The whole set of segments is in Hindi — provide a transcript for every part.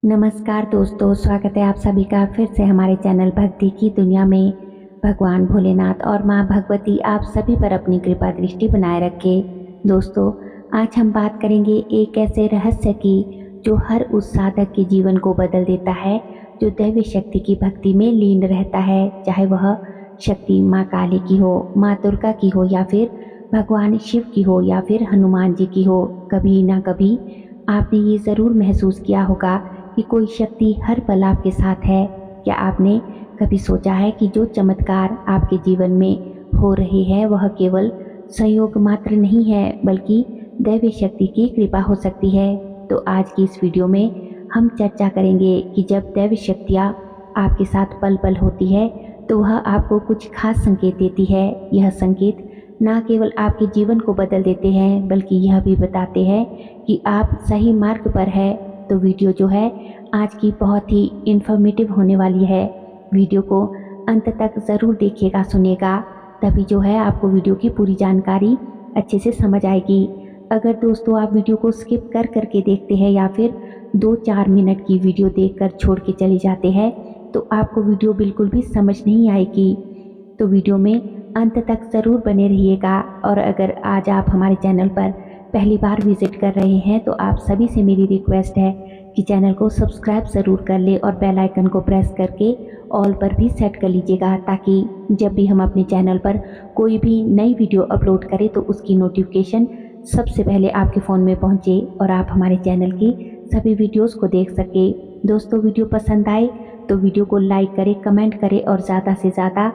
नमस्कार दोस्तों, स्वागत है आप सभी का फिर से हमारे चैनल भक्ति की दुनिया में। भगवान भोलेनाथ और माँ भगवती आप सभी पर अपनी कृपा दृष्टि बनाए रखे। दोस्तों, आज हम बात करेंगे एक ऐसे रहस्य की जो हर उस साधक के जीवन को बदल देता है जो दैवी शक्ति की भक्ति में लीन रहता है। चाहे वह शक्ति माँ काली की हो, माँ दुर्गा की हो, या फिर भगवान शिव की हो, या फिर हनुमान जी की हो। कभी ना कभी आपने ये ज़रूर महसूस किया होगा कि कोई शक्ति हर पल आपके साथ है। क्या आपने कभी सोचा है कि जो चमत्कार आपके जीवन में हो रहे हैं वह केवल संयोग मात्र नहीं है, बल्कि दैवी शक्ति की कृपा हो सकती है। तो आज की इस वीडियो में हम चर्चा करेंगे कि जब दैवी शक्तियाँ आपके साथ पल पल होती है तो वह आपको कुछ खास संकेत देती है। यह संकेत न केवल आपके जीवन को बदल देते हैं, बल्कि यह भी बताते हैं कि आप सही मार्ग पर है। तो वीडियो जो है आज की बहुत ही इन्फॉर्मेटिव होने वाली है। वीडियो को अंत तक ज़रूर देखिएगा, सुनिएगा, तभी जो है आपको वीडियो की पूरी जानकारी अच्छे से समझ आएगी। अगर दोस्तों आप वीडियो को स्किप कर करके देखते हैं या फिर 2-4 मिनट की वीडियो देखकर छोड़ के चले जाते हैं तो आपको वीडियो बिल्कुल भी समझ नहीं आएगी। तो वीडियो में अंत तक ज़रूर बने रहिएगा। और अगर आज आप हमारे चैनल पर पहली बार विजिट कर रहे हैं तो आप सभी से मेरी रिक्वेस्ट है कि चैनल को सब्सक्राइब ज़रूर कर ले और बेल आइकन को प्रेस करके ऑल पर भी सेट कर लीजिएगा, ताकि जब भी हम अपने चैनल पर कोई भी नई वीडियो अपलोड करें तो उसकी नोटिफिकेशन सबसे पहले आपके फ़ोन में पहुंचे और आप हमारे चैनल की सभी वीडियोस को देख सके। दोस्तों, वीडियो पसंद आए तो वीडियो को लाइक करें, कमेंट करें और ज़्यादा से ज़्यादा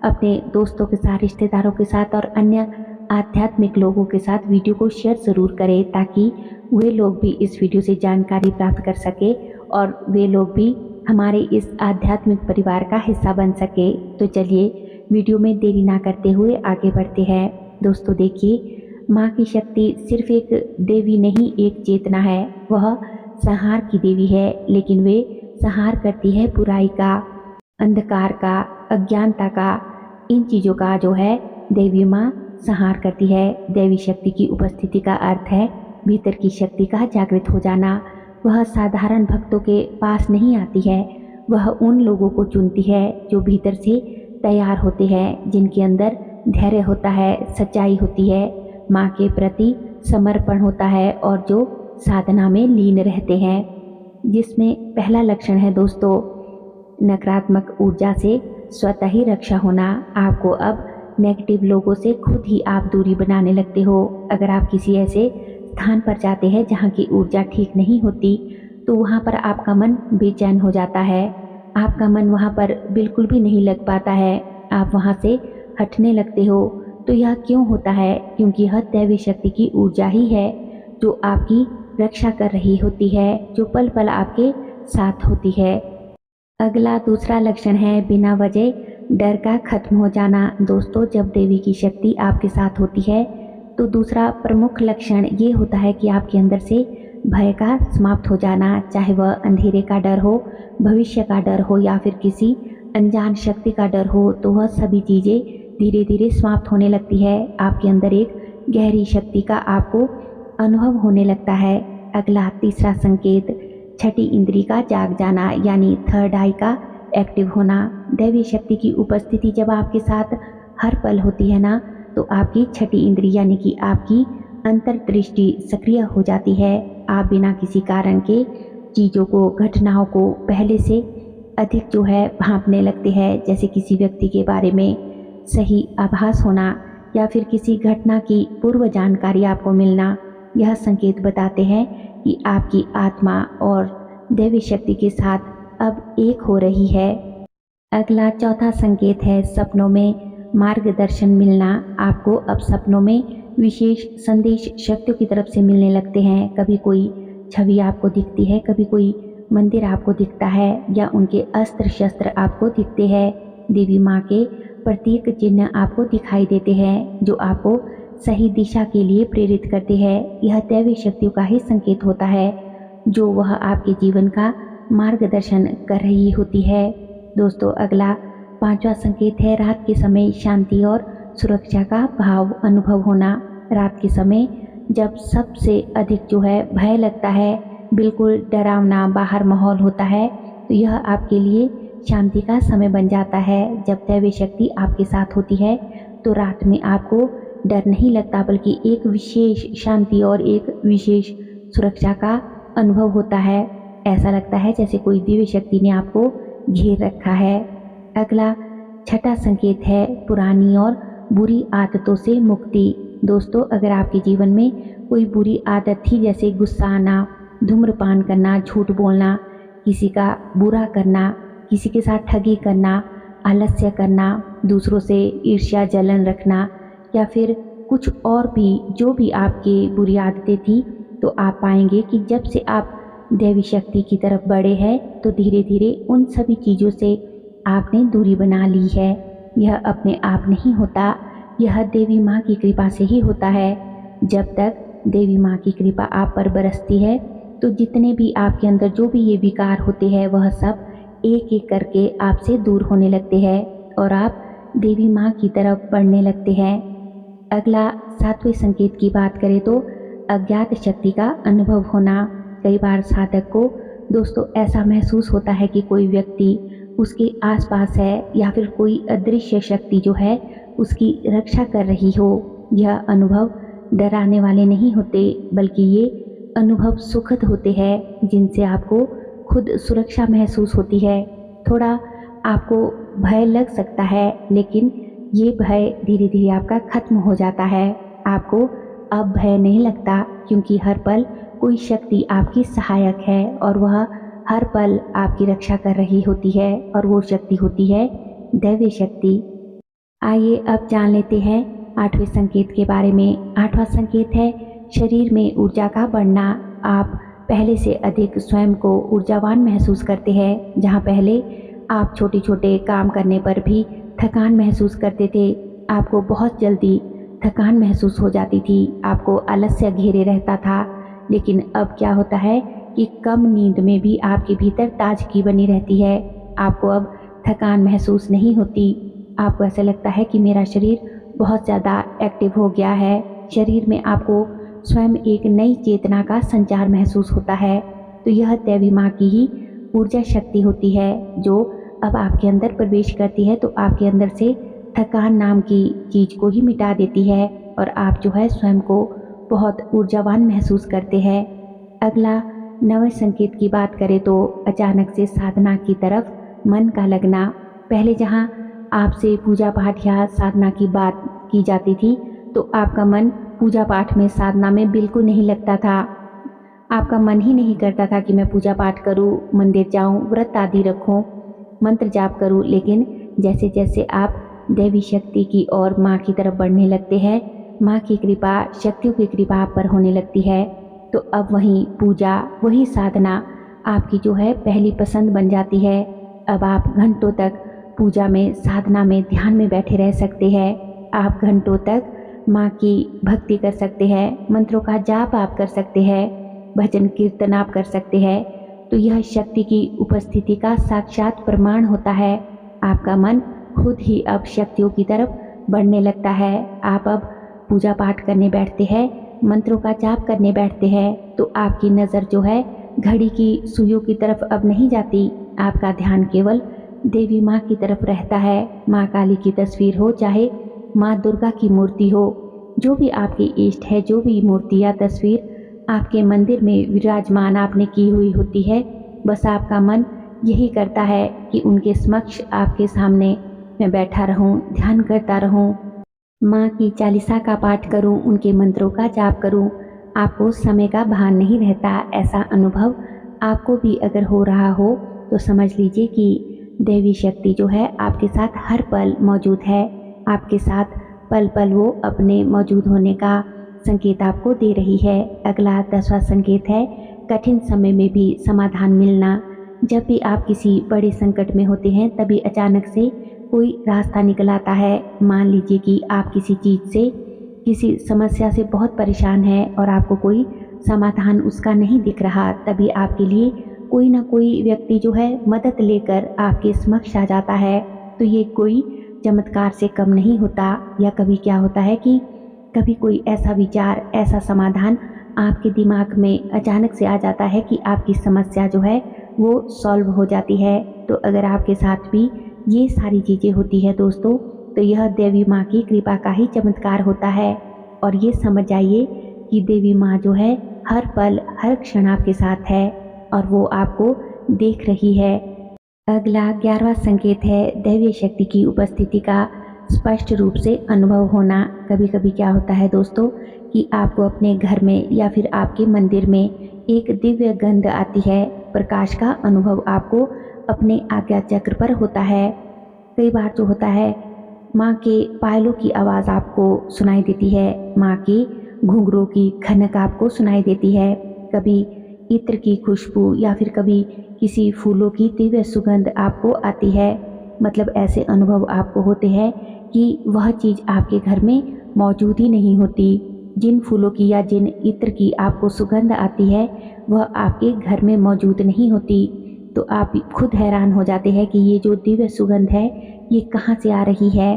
अपने दोस्तों के साथ, रिश्तेदारों के साथ और अन्य आध्यात्मिक लोगों के साथ वीडियो को शेयर ज़रूर करें, ताकि वे लोग भी इस वीडियो से जानकारी प्राप्त कर सके और वे लोग भी हमारे इस आध्यात्मिक परिवार का हिस्सा बन सके। तो चलिए वीडियो में देरी ना करते हुए आगे बढ़ते हैं। दोस्तों देखिए, माँ की शक्ति सिर्फ एक देवी नहीं, एक चेतना है। वह संहार की देवी है, लेकिन वे संहार करती है बुराई का, अंधकार का, अज्ञानता का। इन चीज़ों का जो है देवी माँ संहार करती है। देवी शक्ति की उपस्थिति का अर्थ है भीतर की शक्ति का जागृत हो जाना। वह साधारण भक्तों के पास नहीं आती है, वह उन लोगों को चुनती है जो भीतर से तैयार होते हैं, जिनके अंदर धैर्य होता है, सच्चाई होती है, माँ के प्रति समर्पण होता है और जो साधना में लीन रहते हैं। जिसमें पहला लक्षण है दोस्तों, नकारात्मक ऊर्जा से स्वतः ही रक्षा होना। आपको अब नेगेटिव लोगों से खुद ही आप दूरी बनाने लगते हो। अगर आप किसी ऐसे स्थान पर जाते हैं जहाँ की ऊर्जा ठीक नहीं होती तो वहाँ पर आपका मन बेचैन हो जाता है, आपका मन वहाँ पर बिल्कुल भी नहीं लग पाता है, आप वहाँ से हटने लगते हो। तो यह क्यों होता है? क्योंकि यह दैवी शक्ति की ऊर्जा ही है जो आपकी रक्षा कर रही होती है, जो पल पल आपके साथ होती है। अगला दूसरा लक्षण है बिना वजह डर का खत्म हो जाना। दोस्तों, जब देवी की शक्ति आपके साथ होती है तो दूसरा प्रमुख लक्षण ये होता है कि आपके अंदर से भय का समाप्त हो जाना। चाहे वह अंधेरे का डर हो, भविष्य का डर हो या फिर किसी अनजान शक्ति का डर हो, तो वह सभी चीज़ें धीरे धीरे समाप्त होने लगती है। आपके अंदर एक गहरी शक्ति का आपको अनुभव होने लगता है। अगला तीसरा संकेत, छठी इंद्री का जाग जाना, यानी थर्ड आई का एक्टिव होना। दैवी शक्ति की उपस्थिति जब आपके साथ हर पल होती है ना, तो आपकी छठी इंद्री यानी कि आपकी अंतर्दृष्टि सक्रिय हो जाती है। आप बिना किसी कारण के चीज़ों को, घटनाओं को पहले से अधिक जो है भांपने लगते हैं। जैसे किसी व्यक्ति के बारे में सही आभास होना या फिर किसी घटना की पूर्व जानकारी आपको मिलना, यह संकेत बताते हैं कि आपकी आत्मा और दैवी शक्ति के साथ अब एक हो रही है। अगला चौथा संकेत है सपनों में मार्गदर्शन मिलना। आपको अब सपनों में विशेष संदेश शक्तियों की तरफ से मिलने लगते हैं। कभी कोई छवि आपको दिखती है, कभी कोई मंदिर आपको दिखता है या उनके अस्त्र शस्त्र आपको दिखते हैं। देवी माँ के प्रतीक चिन्ह आपको दिखाई देते हैं जो आपको सही दिशा के लिए प्रेरित करते हैं। यह दैवी शक्तियों का ही संकेत होता है जो वह आपके जीवन का मार्गदर्शन कर रही होती है। दोस्तों, अगला पांचवा संकेत है रात के समय शांति और सुरक्षा का भाव अनुभव होना। रात के समय जब सबसे अधिक जो है भय लगता है, बिल्कुल डरावना बाहर माहौल होता है, तो यह आपके लिए शांति का समय बन जाता है। जब दैवी शक्ति आपके साथ होती है तो रात में आपको डर नहीं लगता, बल्कि एक विशेष शांति और एक विशेष सुरक्षा का अनुभव होता है। ऐसा लगता है जैसे कोई दिव्य शक्ति ने आपको घेर रखा है। अगला छठा संकेत है पुरानी और बुरी आदतों से मुक्ति। दोस्तों, अगर आपके जीवन में कोई बुरी आदत थी, जैसे गुस्सा आना, धूम्रपान करना, झूठ बोलना, किसी का बुरा करना, किसी के साथ ठगी करना, आलस्य करना, दूसरों से ईर्ष्या जलन रखना, या फिर कुछ और भी जो भी आपकी बुरी आदतें थी, तो आप पाएंगे कि जब से आप दैवी शक्ति की तरफ बढ़े हैं तो धीरे धीरे उन सभी चीज़ों से आपने दूरी बना ली है। यह अपने आप नहीं होता, यह देवी माँ की कृपा से ही होता है। जब तक देवी माँ की कृपा आप पर बरसती है तो जितने भी आपके अंदर जो भी ये विकार होते हैं वह सब एक एक करके आपसे दूर होने लगते हैं और आप देवी माँ की तरफ बढ़ने लगते हैं। अगला सातवें संकेत की बात करें तो अज्ञात शक्ति का अनुभव होना। कई बार साधक को दोस्तों ऐसा महसूस होता है कि कोई व्यक्ति उसके आसपास है या फिर कोई अदृश्य शक्ति जो है उसकी रक्षा कर रही हो। यह अनुभव डराने वाले नहीं होते, बल्कि ये अनुभव सुखद होते हैं जिनसे आपको खुद सुरक्षा महसूस होती है। थोड़ा आपको भय लग सकता है, लेकिन ये भय धीरे धीरे आपका खत्म हो जाता है। आपको अब भय नहीं लगता, क्योंकि हर पल कोई शक्ति आपकी सहायक है और वह हर पल आपकी रक्षा कर रही होती है, और वो शक्ति होती है दैवी शक्ति। आइए अब जान लेते हैं आठवें संकेत के बारे में। आठवां संकेत है शरीर में ऊर्जा का बढ़ना। आप पहले से अधिक स्वयं को ऊर्जावान महसूस करते हैं। जहां पहले आप छोटे छोटे काम करने पर भी थकान महसूस करते थे, आपको बहुत जल्दी थकान महसूस हो जाती थी, आपको आलस्य घेरे रहता था। लेकिन अब क्या होता है कि कम नींद में भी आपके भीतर ताजगी बनी रहती है। आपको अब थकान महसूस नहीं होती। आपको ऐसा लगता है कि मेरा शरीर बहुत ज़्यादा एक्टिव हो गया है। शरीर में आपको स्वयं एक नई चेतना का संचार महसूस होता है। तो यह दैवी माँ की ही ऊर्जा शक्ति होती है जो अब आपके अंदर प्रवेश करती है, तो आपके अंदर से थकान नाम की चीज़ को ही मिटा देती है और आप जो है स्वयं को बहुत ऊर्जावान महसूस करते हैं। अगला नवे संकेत की बात करें तो अचानक से साधना की तरफ मन का लगना। पहले जहाँ आपसे पूजा पाठ या साधना की बात की जाती थी तो आपका मन पूजा पाठ में, साधना में बिल्कुल नहीं लगता था। आपका मन ही नहीं करता था कि मैं पूजा पाठ करूं, मंदिर जाऊं, व्रत आदि रखूं, मंत्र जाप करूं। लेकिन जैसे जैसे आप देवी शक्ति की और माँ की तरफ बढ़ने लगते हैं, माँ की कृपा, शक्तियों की कृपा आप पर होने लगती है, तो अब वही पूजा, वही साधना आपकी जो है पहली पसंद बन जाती है। अब आप घंटों तक पूजा में, साधना में, ध्यान में बैठे रह सकते हैं। आप घंटों तक माँ की भक्ति कर सकते हैं, मंत्रों का जाप आप कर सकते हैं, भजन कीर्तन आप कर सकते हैं। तो यह शक्ति की उपस्थिति का साक्षात प्रमाण होता है। आपका मन खुद ही अब शक्तियों की तरफ बढ़ने लगता है। आप अब पूजा पाठ करने बैठते हैं, मंत्रों का जाप करने बैठते हैं, तो आपकी नज़र जो है घड़ी की सुइयों की तरफ अब नहीं जाती। आपका ध्यान केवल देवी माँ की तरफ रहता है। माँ काली की तस्वीर हो, चाहे माँ दुर्गा की मूर्ति हो, जो भी आपकी इष्ट है, जो भी मूर्ति या तस्वीर आपके मंदिर में विराजमान आपने की हुई होती है, बस आपका मन यही करता है कि उनके समक्ष, आपके सामने मैं बैठा रहूं, ध्यान करता रहूं, माँ की चालीसा का पाठ करूं, उनके मंत्रों का जाप करूं। आपको समय का भान नहीं रहता। ऐसा अनुभव आपको भी अगर हो रहा हो तो समझ लीजिए कि देवी शक्ति जो है आपके साथ हर पल मौजूद है। आपके साथ पल पल वो अपने मौजूद होने का संकेत आपको दे रही है। अगला 10वां संकेत है कठिन समय में भी समाधान मिलना। जब भी आप किसी बड़े संकट में होते हैं तभी अचानक से कोई रास्ता निकल आता है। मान लीजिए कि आप किसी चीज़ से, किसी समस्या से बहुत परेशान हैं और आपको कोई समाधान उसका नहीं दिख रहा, तभी आपके लिए कोई ना कोई व्यक्ति जो है मदद लेकर आपके समक्ष आ जाता है। तो ये कोई चमत्कार से कम नहीं होता। या कभी क्या होता है कि कभी कोई ऐसा विचार, ऐसा समाधान आपके दिमाग में अचानक से आ जाता है कि आपकी समस्या जो है वो सॉल्व हो जाती है। तो अगर आपके साथ भी ये सारी चीज़ें होती है दोस्तों, तो यह देवी माँ की कृपा का ही चमत्कार होता है। और ये समझ जाइए कि देवी माँ जो है हर पल हर क्षण आपके साथ है और वो आपको देख रही है। अगला 11वां संकेत है दैवीय शक्ति की उपस्थिति का स्पष्ट रूप से अनुभव होना। कभी कभी क्या होता है दोस्तों कि आपको अपने घर में या फिर आपके मंदिर में एक दिव्य गंध आती है। प्रकाश का अनुभव आपको अपने आज्ञा चक्र पर होता है। कई बार जो होता है माँ के पायलों की आवाज़ आपको सुनाई देती है, माँ के घुंघरू की खनक आपको सुनाई देती है, कभी इत्र की खुशबू या फिर कभी किसी फूलों की दिव्य सुगंध आपको आती है। मतलब ऐसे अनुभव आपको होते हैं कि वह चीज़ आपके घर में मौजूद ही नहीं होती। जिन फूलों की या जिन इत्र की आपको सुगंध आती है वह आपके घर में मौजूद नहीं होती। तो आप खुद हैरान हो जाते हैं कि ये जो दिव्य सुगंध है ये कहाँ से आ रही है।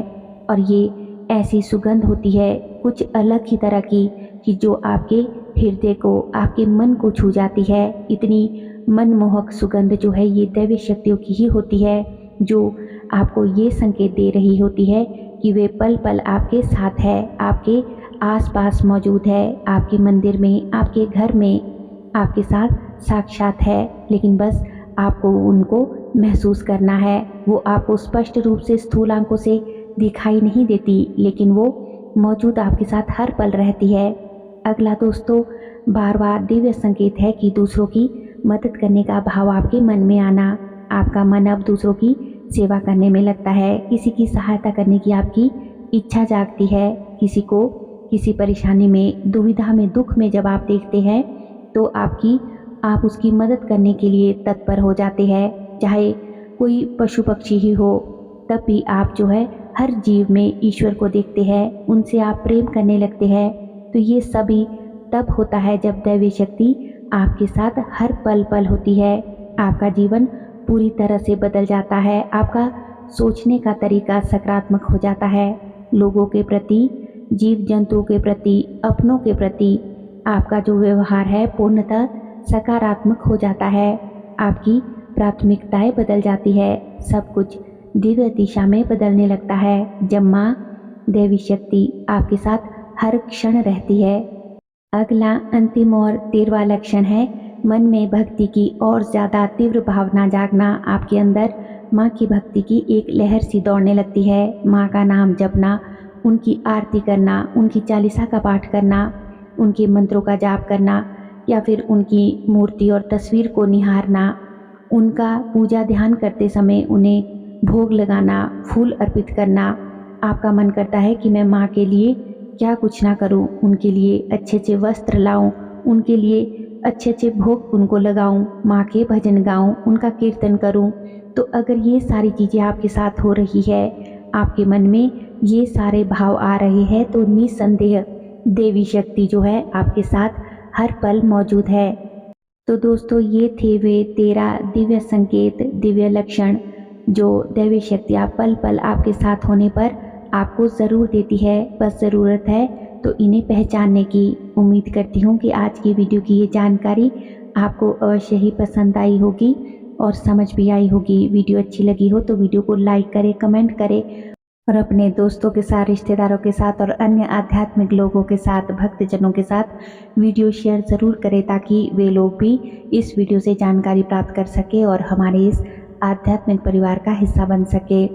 और ये ऐसी सुगंध होती है कुछ अलग ही तरह की कि जो आपके हृदय को आपके मन को छू जाती है। इतनी मनमोहक सुगंध जो है ये दैवी शक्तियों की ही होती है, जो आपको ये संकेत दे रही होती है कि वे पल पल आपके साथ है, आपके आसपास मौजूद है, आपके मंदिर में, आपके घर में आपके साथ साक्षात है। लेकिन बस आपको उनको महसूस करना है। वो आपको स्पष्ट रूप से स्थूल आंखों से दिखाई नहीं देती, लेकिन वो मौजूद आपके साथ हर पल रहती है। अगला दोस्तों 12वां दिव्य संकेत है कि दूसरों की मदद करने का भाव आपके मन में आना। आपका मन अब दूसरों की सेवा करने में लगता है, किसी की सहायता करने की आपकी इच्छा जागती है। किसी को किसी परेशानी में, दुविधा में, दुख में जब आप देखते हैं तो आप उसकी मदद करने के लिए तत्पर हो जाते हैं। चाहे कोई पशु पक्षी ही हो, तब भी आप जो है हर जीव में ईश्वर को देखते हैं, उनसे आप प्रेम करने लगते हैं। तो ये सभी तब होता है जब दैवी शक्ति आपके साथ हर पल पल होती है। आपका जीवन पूरी तरह से बदल जाता है, आपका सोचने का तरीका सकारात्मक हो जाता है। लोगों के प्रति, जीव जंतुओं के प्रति, अपनों के प्रति आपका जो व्यवहार है पूर्णतः सकारात्मक हो जाता है। आपकी प्राथमिकताएं बदल जाती है, सब कुछ दिव्य दिशा में बदलने लगता है जब माँ देवी शक्ति आपके साथ हर क्षण रहती है। अगला अंतिम और 13वां लक्षण है मन में भक्ति की और ज़्यादा तीव्र भावना जागना। आपके अंदर माँ की भक्ति की एक लहर सी दौड़ने लगती है। माँ का नाम जपना, उनकी आरती करना, उनकी चालीसा का पाठ करना, उनके मंत्रों का जाप करना या फिर उनकी मूर्ति और तस्वीर को निहारना, उनका पूजा ध्यान करते समय उन्हें भोग लगाना, फूल अर्पित करना। आपका मन करता है कि मैं माँ के लिए क्या कुछ ना करूं, उनके लिए अच्छे अच्छे वस्त्र लाऊं, उनके लिए अच्छे अच्छे भोग उनको लगाऊं, माँ के भजन गाऊं, उनका कीर्तन करूं। तो अगर ये सारी चीज़ें आपके साथ हो रही है, आपके मन में ये सारे भाव आ रहे हैं, तो निसंदेह देवी शक्ति जो है आपके साथ हर पल मौजूद है। तो दोस्तों ये थे वे 13 दिव्य संकेत, दिव्य लक्षण जो दैवी शक्तियाँ पल पल आपके साथ होने पर आपको ज़रूर देती है। बस ज़रूरत है तो इन्हें पहचानने की। उम्मीद करती हूँ कि आज की वीडियो की ये जानकारी आपको अवश्य ही पसंद आई होगी और समझ भी आई होगी। वीडियो अच्छी लगी हो तो वीडियो को लाइक करें, कमेंट करें और अपने दोस्तों के साथ, रिश्तेदारों के साथ और अन्य आध्यात्मिक लोगों के साथ, भक्तजनों के साथ वीडियो शेयर ज़रूर करें ताकि वे लोग भी इस वीडियो से जानकारी प्राप्त कर सके और हमारे इस आध्यात्मिक परिवार का हिस्सा बन सके।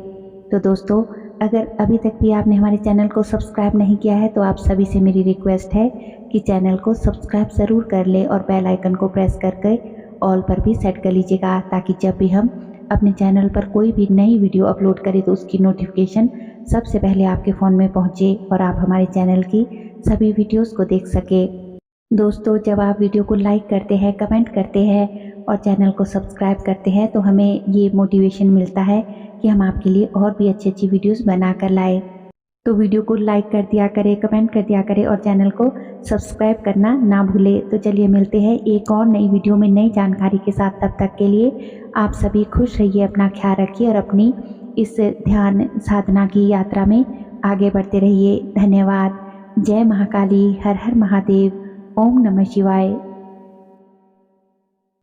तो दोस्तों अगर अभी तक भी आपने हमारे चैनल को सब्सक्राइब नहीं किया है तो आप सभी से मेरी रिक्वेस्ट है कि चैनल को सब्सक्राइब ज़रूर कर ले और बेल आइकन को प्रेस करके ऑल पर भी सेट कर लीजिएगा ताकि जब भी हम अपने चैनल पर कोई भी नई वीडियो अपलोड करें तो उसकी नोटिफिकेशन सबसे पहले आपके फ़ोन में पहुंचे और आप हमारे चैनल की सभी वीडियोस को देख सके। दोस्तों जब आप वीडियो को लाइक करते हैं, कमेंट करते हैं और चैनल को सब्सक्राइब करते हैं तो हमें ये मोटिवेशन मिलता है कि हम आपके लिए और भी अच्छी अच्छी वीडियोस बना कर लाए। तो वीडियो को लाइक कर दिया करें, कमेंट कर दिया करें और चैनल को सब्सक्राइब करना ना भूले। तो चलिए मिलते हैं एक और नई वीडियो में नई जानकारी के साथ। तब तक के लिए आप सभी खुश रहिए, अपना ख्याल रखिए और अपनी इस ध्यान साधना की यात्रा में आगे बढ़ते रहिए। धन्यवाद। जय महाकाली, हर हर महादेव। ओम नमः शिवाय।